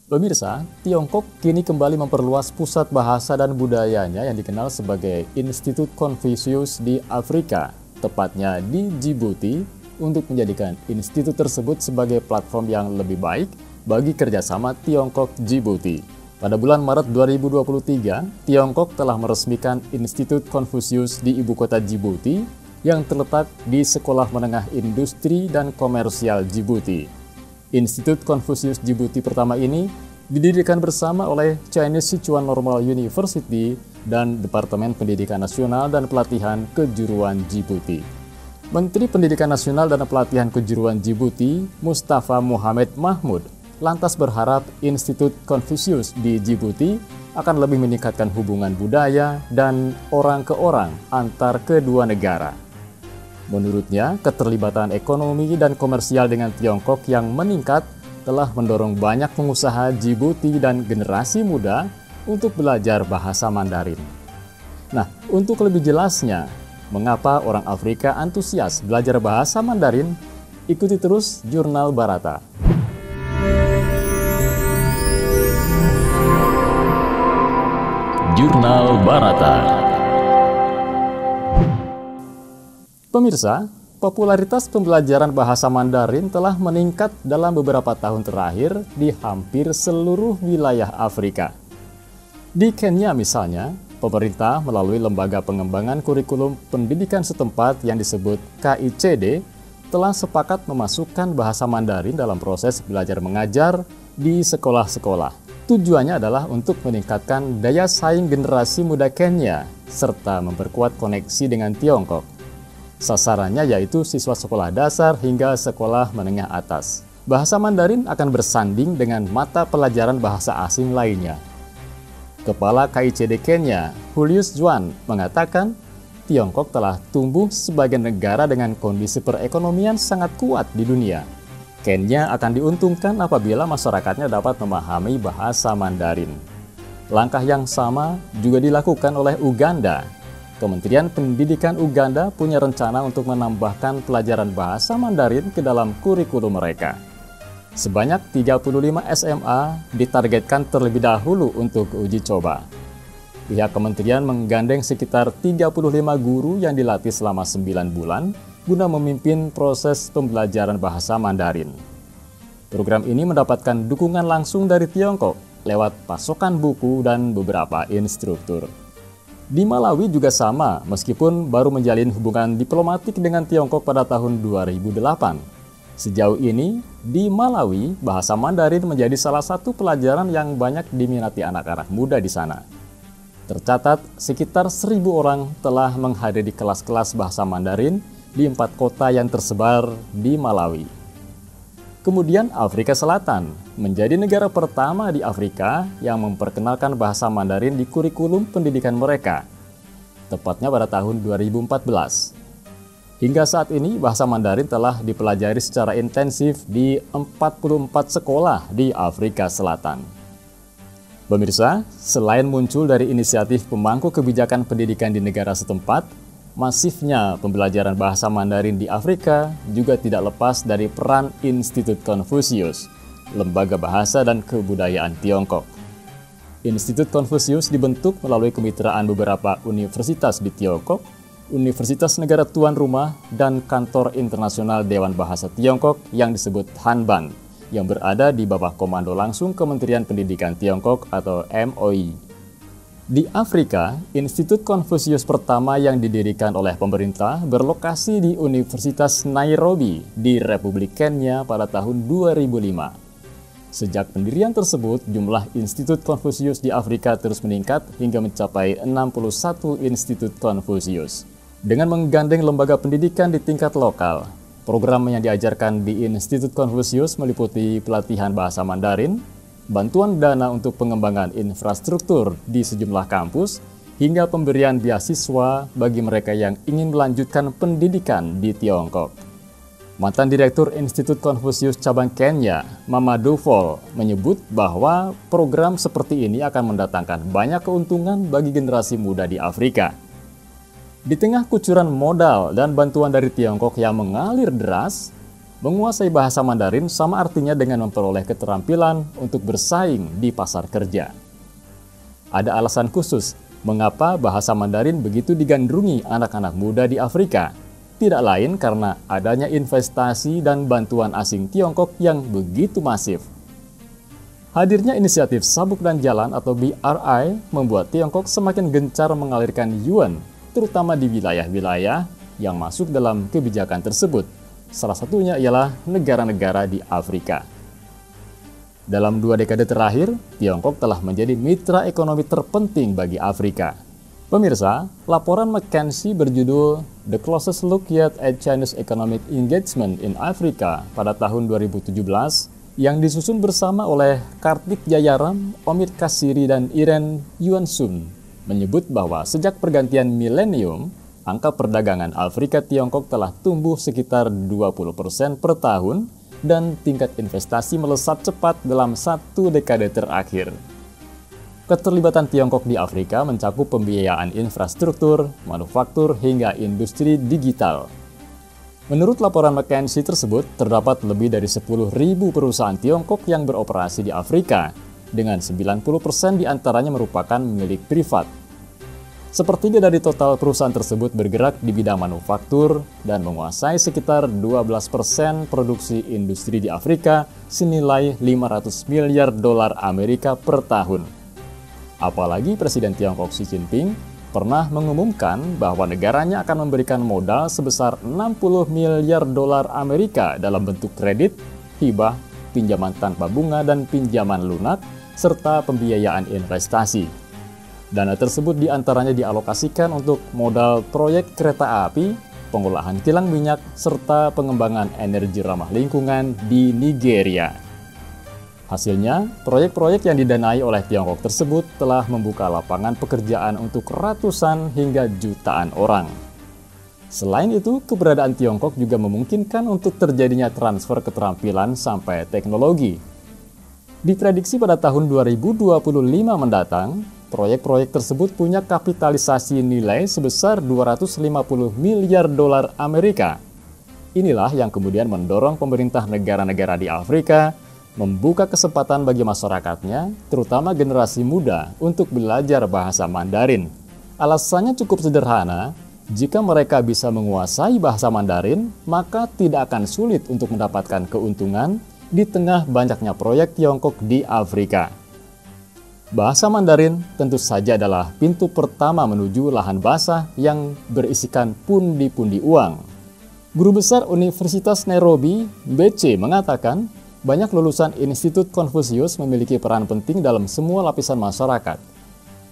Pemirsa, Tiongkok kini kembali memperluas pusat bahasa dan budayanya yang dikenal sebagai Institut Confucius di Afrika, tepatnya di Djibouti, untuk menjadikan institut tersebut sebagai platform yang lebih baik bagi kerjasama Tiongkok-Djibouti. Pada bulan Maret 2023, Tiongkok telah meresmikan Institut Confucius di ibu kota Djibouti yang terletak di Sekolah Menengah Industri dan Komersial Djibouti. Institut Confucius Djibouti pertama ini didirikan bersama oleh Chinese Sichuan Normal University dan Departemen Pendidikan Nasional dan Pelatihan Kejuruan Djibouti. Menteri Pendidikan Nasional dan Pelatihan Kejuruan Djibouti, Mustafa Mohamed Mahmud, lantas berharap Institut Confucius di Djibouti akan lebih meningkatkan hubungan budaya dan orang ke orang antar kedua negara. Menurutnya, keterlibatan ekonomi dan komersial dengan Tiongkok yang meningkat telah mendorong banyak pengusaha Djibouti dan generasi muda untuk belajar bahasa Mandarin. Nah, untuk lebih jelasnya, mengapa orang Afrika antusias belajar bahasa Mandarin? Ikuti terus Jurnal Barata. Jurnal Barata. Pemirsa, popularitas pembelajaran bahasa Mandarin telah meningkat dalam beberapa tahun terakhir di hampir seluruh wilayah Afrika. Di Kenya misalnya, pemerintah melalui Lembaga Pengembangan Kurikulum Pendidikan setempat yang disebut KICD telah sepakat memasukkan bahasa Mandarin dalam proses belajar mengajar di sekolah-sekolah. Tujuannya adalah untuk meningkatkan daya saing generasi muda Kenya serta memperkuat koneksi dengan Tiongkok. Sasarannya yaitu siswa sekolah dasar hingga sekolah menengah atas. Bahasa Mandarin akan bersanding dengan mata pelajaran bahasa asing lainnya. Kepala KICD Kenya, Julius Juan, mengatakan Tiongkok telah tumbuh sebagai negara dengan kondisi perekonomian sangat kuat di dunia. Kenya akan diuntungkan apabila masyarakatnya dapat memahami bahasa Mandarin. Langkah yang sama juga dilakukan oleh Uganda. Kementerian Pendidikan Uganda punya rencana untuk menambahkan pelajaran bahasa Mandarin ke dalam kurikulum mereka. Sebanyak 35 SMA ditargetkan terlebih dahulu untuk uji coba. Pihak kementerian menggandeng sekitar 35 guru yang dilatih selama 9 bulan guna memimpin proses pembelajaran bahasa Mandarin. Program ini mendapatkan dukungan langsung dari Tiongkok lewat pasokan buku dan beberapa instruktur. Di Malawi juga sama, meskipun baru menjalin hubungan diplomatik dengan Tiongkok pada tahun 2008. Sejauh ini, di Malawi, bahasa Mandarin menjadi salah satu pelajaran yang banyak diminati anak-anak muda di sana. Tercatat, sekitar 1.000 orang telah menghadiri kelas-kelas bahasa Mandarin di 4 kota yang tersebar di Malawi. Kemudian Afrika Selatan menjadi negara pertama di Afrika yang memperkenalkan bahasa Mandarin di kurikulum pendidikan mereka, tepatnya pada tahun 2014. Hingga saat ini, bahasa Mandarin telah dipelajari secara intensif di 44 sekolah di Afrika Selatan. Pemirsa, selain muncul dari inisiatif pemangku kebijakan pendidikan di negara setempat, masifnya pembelajaran bahasa Mandarin di Afrika juga tidak lepas dari peran Institut Confucius, lembaga bahasa dan kebudayaan Tiongkok. Institut Confucius dibentuk melalui kemitraan beberapa universitas di Tiongkok, universitas negara tuan rumah, dan kantor internasional Dewan Bahasa Tiongkok yang disebut Hanban, yang berada di bawah komando langsung Kementerian Pendidikan Tiongkok atau MOI. Di Afrika, Institut Confucius pertama yang didirikan oleh pemerintah berlokasi di Universitas Nairobi di Republik Kenya pada tahun 2005. Sejak pendirian tersebut, jumlah Institut Confucius di Afrika terus meningkat hingga mencapai 61 Institut Confucius. Dengan menggandeng lembaga pendidikan di tingkat lokal, program yang diajarkan di Institut Confucius meliputi pelatihan bahasa Mandarin, bantuan dana untuk pengembangan infrastruktur di sejumlah kampus, hingga pemberian beasiswa bagi mereka yang ingin melanjutkan pendidikan di Tiongkok. Mantan Direktur Institut Confucius Cabang Kenya, Mamadou Fall, menyebut bahwa program seperti ini akan mendatangkan banyak keuntungan bagi generasi muda di Afrika. Di tengah kucuran modal dan bantuan dari Tiongkok yang mengalir deras, Menguasai bahasa Mandarin sama artinya dengan memperoleh keterampilan untuk bersaing di pasar kerja. Ada alasan khusus mengapa bahasa Mandarin begitu digandrungi anak-anak muda di Afrika. Tidak lain karena adanya investasi dan bantuan asing Tiongkok yang begitu masif. Hadirnya inisiatif Sabuk dan Jalan atau BRI membuat Tiongkok semakin gencar mengalirkan yuan, terutama di wilayah-wilayah yang masuk dalam kebijakan tersebut. Salah satunya ialah negara-negara di Afrika. Dalam 2 dekade terakhir, Tiongkok telah menjadi mitra ekonomi terpenting bagi Afrika. Pemirsa, laporan McKinsey berjudul The Closest Look Yet at Chinese Economic Engagement in Africa pada tahun 2017 yang disusun bersama oleh Kartik Jayaram, Omid Kasiri, dan Iren Yuansun menyebut bahwa sejak pergantian milenium, angka perdagangan Afrika-Tiongkok telah tumbuh sekitar 20% per tahun dan tingkat investasi melesat cepat dalam 1 dekade terakhir. Keterlibatan Tiongkok di Afrika mencakup pembiayaan infrastruktur, manufaktur, hingga industri digital. Menurut laporan McKinsey tersebut, terdapat lebih dari 10.000 perusahaan Tiongkok yang beroperasi di Afrika, dengan 90% diantaranya merupakan milik privat. Sepertiga dari total perusahaan tersebut bergerak di bidang manufaktur dan menguasai sekitar 12% produksi industri di Afrika senilai 500 miliar dolar Amerika per tahun. Apalagi Presiden Tiongkok Xi Jinping pernah mengumumkan bahwa negaranya akan memberikan modal sebesar 60 miliar dolar Amerika dalam bentuk kredit, hibah, pinjaman tanpa bunga dan pinjaman lunak, serta pembiayaan investasi. Dana tersebut diantaranya dialokasikan untuk modal proyek kereta api, pengolahan kilang minyak, serta pengembangan energi ramah lingkungan di Nigeria. Hasilnya, proyek-proyek yang didanai oleh Tiongkok tersebut telah membuka lapangan pekerjaan untuk ratusan hingga jutaan orang. Selain itu, keberadaan Tiongkok juga memungkinkan untuk terjadinya transfer keterampilan sampai teknologi. Diprediksi pada tahun 2025 mendatang, proyek-proyek tersebut punya kapitalisasi nilai sebesar 250 miliar dolar Amerika. Inilah yang kemudian mendorong pemerintah negara-negara di Afrika membuka kesempatan bagi masyarakatnya, terutama generasi muda, untuk belajar bahasa Mandarin. Alasannya cukup sederhana, jika mereka bisa menguasai bahasa Mandarin, maka tidak akan sulit untuk mendapatkan keuntungan di tengah banyaknya proyek Tiongkok di Afrika. Bahasa Mandarin tentu saja adalah pintu pertama menuju lahan basah yang berisikan pundi-pundi uang. Guru Besar Universitas Nairobi, BC, mengatakan, banyak lulusan Institut Konfusius memiliki peran penting dalam semua lapisan masyarakat.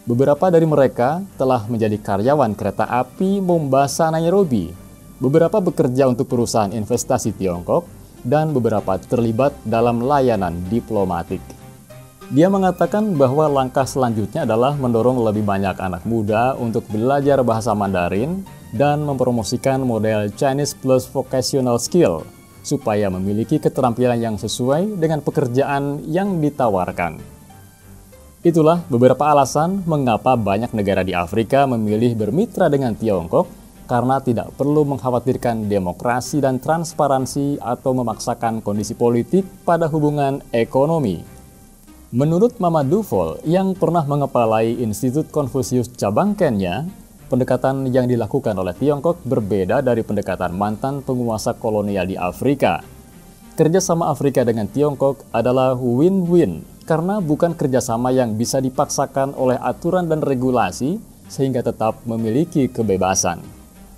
Beberapa dari mereka telah menjadi karyawan kereta api Mombasa Nairobi. Beberapa bekerja untuk perusahaan investasi Tiongkok dan beberapa terlibat dalam layanan diplomatik. Dia mengatakan bahwa langkah selanjutnya adalah mendorong lebih banyak anak muda untuk belajar bahasa Mandarin dan mempromosikan model Chinese Plus Vocational Skill supaya memiliki keterampilan yang sesuai dengan pekerjaan yang ditawarkan. Itulah beberapa alasan mengapa banyak negara di Afrika memilih bermitra dengan Tiongkok karena tidak perlu mengkhawatirkan demokrasi dan transparansi atau memaksakan kondisi politik pada hubungan ekonomi. Menurut Mamadou Fall yang pernah mengepalai Institut Konfusius cabang Kenya, pendekatan yang dilakukan oleh Tiongkok berbeda dari pendekatan mantan penguasa kolonial di Afrika. Kerjasama Afrika dengan Tiongkok adalah win-win karena bukan kerjasama yang bisa dipaksakan oleh aturan dan regulasi sehingga tetap memiliki kebebasan.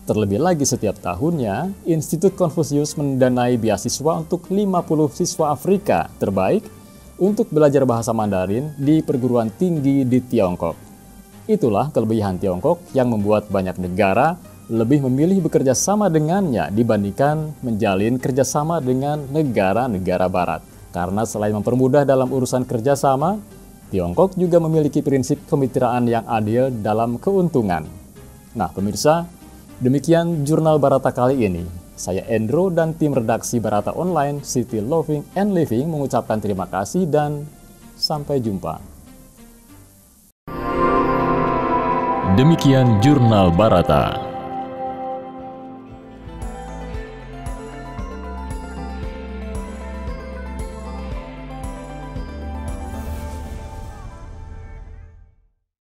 Terlebih lagi setiap tahunnya, Institut Konfusius mendanai beasiswa untuk 50 siswa Afrika terbaik untuk belajar bahasa Mandarin di perguruan tinggi di Tiongkok. Itulah kelebihan Tiongkok yang membuat banyak negara lebih memilih bekerja sama dengannya dibandingkan menjalin kerjasama dengan negara-negara barat. Karena selain mempermudah dalam urusan kerjasama, Tiongkok juga memiliki prinsip kemitraan yang adil dalam keuntungan. Nah pemirsa, demikian Jurnal Barata kali ini. Saya Endro dan tim redaksi Barata Online, City Loving and Living mengucapkan terima kasih dan sampai jumpa. Demikian Jurnal Barata.